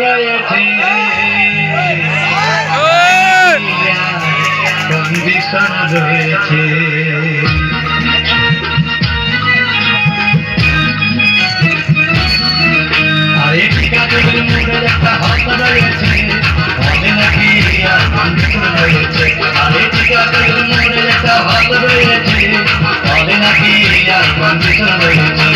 রয়েছে কন্ডিশন রয়েছে আরে ঠিক আছে মোড়ে একটা হাত রয়েছে হবে নাকি আর কন্ডিশন রয়েছে আরে ঠিক আছে মোড়ে একটা হাত রয়েছে হবে নাকি আর কন্ডিশন রয়েছে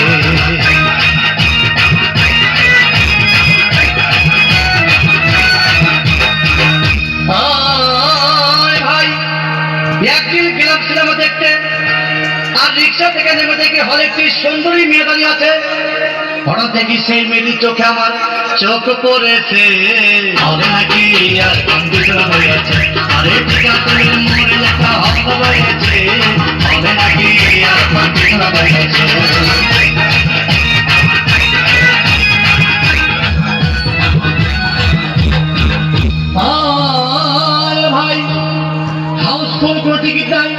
একদিন গেলাম সিনেমা দেখতে আর রিক্সা থেকে নেমে দেখি হলে একটি সুন্দরী মেয়ে দাঁড়িয়ে আছে হঠাৎ দেখি সেই মেয়েটির চোখে আমার চোখ পড়েছে হবে নাকি আর কন্ডিশন হয়েছে আরে ঠিক আছে মোড়ে লেখা হস্ত রয়েছে হবে নাকি আর কন্ডিশন হয়েছে টিকিট নাই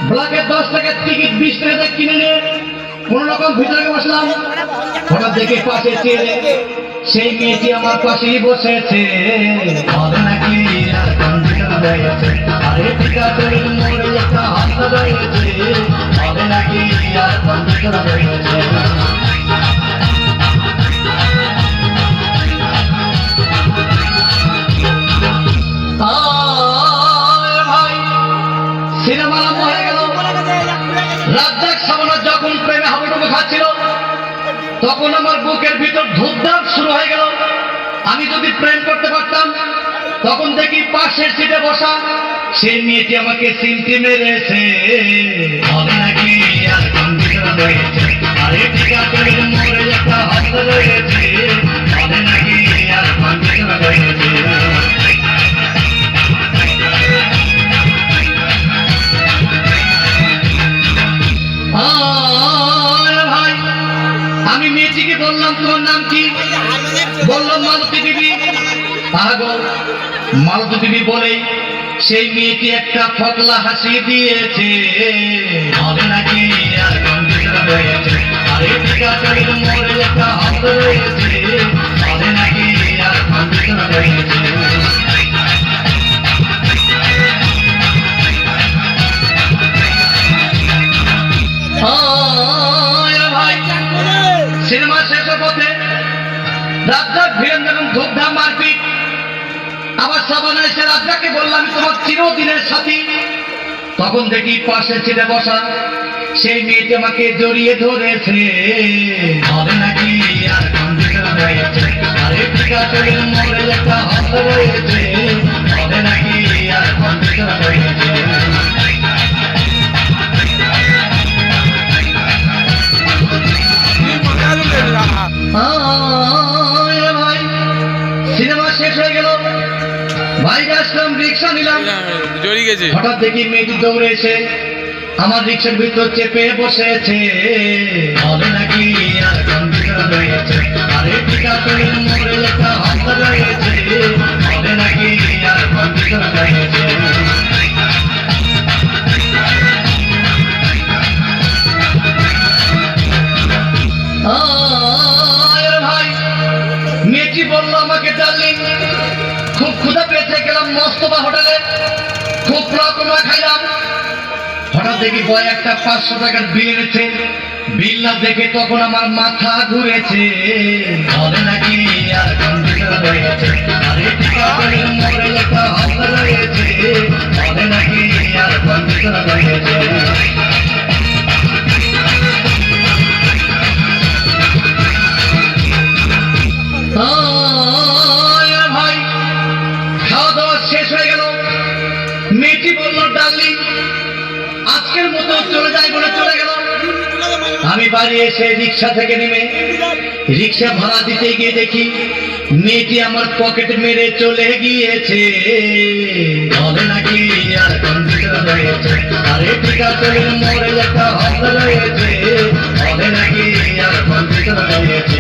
ব্লকের 10 টাকার টিকিট 20 টাকা কিনে নিয়ে কোন রকম ভিতরে বসলাম হঠাৎ দেখে পাশে চেয়ে সেই মেয়েটি আমার পাশেই বসেছে হবে নাকি আর কন্ডিশন হয়েছে আরে ঠিক আছে মোড়ে একটা হাত রয়েছে হবে নাকি আর কন্ডিশন হয়েছে সিনেমা আরম্ভ হয়ে গেল রাজ্জাক সাবানা যখন প্রেমে হাবুডুবু খাচ্ছিল তখন আমার বুকের ভিতর ধুপধাপ শুরু হয়ে গেল আমি যদি প্রেম করতে পারতাম তখন দেখি পাশের সিটে বসা সেই মেয়েটি আমাকে চিমটি মেরেছে হবে নাকি আর কন্ডিশন রয়েছে আরে ঠিক আছে মোড়ে একটা হাত রয়েছে হবে নাকি আর কন্ডিশন রয়েছে আমি মেয়েটিকে বললাম তোমার নাম কি বললো মালতী দেবী পাগল মালতী দেবী বলে সেই মেয়েটি একটা ফকলা হাসি দিয়েছে হবে নাকি আর কন্ডিশন রয়েছে আরে ঠিক আছে মোড়ে একটা হাত রয়েছে হবে নাকি আর কন্ডিশন রয়েছে সিনেমা শেষের পথে রাজ্জাক ভিলেন যখন ধুপধাম মারপিট আবার সাবানা এসে রাজ্জাককে বললাম তোমার চিরদিনের সাথী তখন দেখি পাশের সিটে বসা সেই মেয়েটি আমাকে জড়িয়ে ধরেছে হবে নাকি আর কন্ডিশন রয়েছে আরে ঠিক আছে মোড়ে একটা হাত রয়েছে হবে নাকি আর কন্ডিশন রয়েছে সিনেমা শেষ হয়ে গেল বাইরে আসলাম রিক্সা নিলাম হঠাৎ দেখি মেয়েটি দৌড়ে এসে আমার রিক্সার ভিতর চেপে বসেছে হবে নাকি আর কন্ডিশন রয়েছে আরে ঠিক আছে মোড়ে লেখা হাত রয়েছে হবে নাকি আর কন্ডিশন রয়েছে মেয়েটি বললো আমাকে ডার্লিং খুব ক্ষুধা পেয়েছে গেলাম মস্তফা হোটেলে খুব রকম খাইলাম হঠাৎ দেখি বয় একটা 500 টাকার বিল এনেছে বিল না দেখে তখন আমার মাথা ঘুরেছে হবে নাকি আর কন্ডিশন রয়েছে আরে ঠিক আছে মোড়ে একটা হাত রয়েছে হবে নাকি আর কন্ডিশন রয়েছে ভাই খাওয়া দাওয়া শেষ হয়ে গেল মেয়েটি বললো ডার্লিং আজকের মতো চলে যাই বলে চলে গেল আমি বাড়ি এসে রিক্সা থেকে নেমে রিক্সা ভাড়া দিতে গিয়ে দেখি মেয়েটি আমার পকেট মেরে চলে গিয়েছে হবে নাকি আর কন্ডিশন রয়েছে আরে ঠিক আছে মোড়ে একটা হাত রয়েছে হবে নাকি আর কন্ডিশন রয়েছে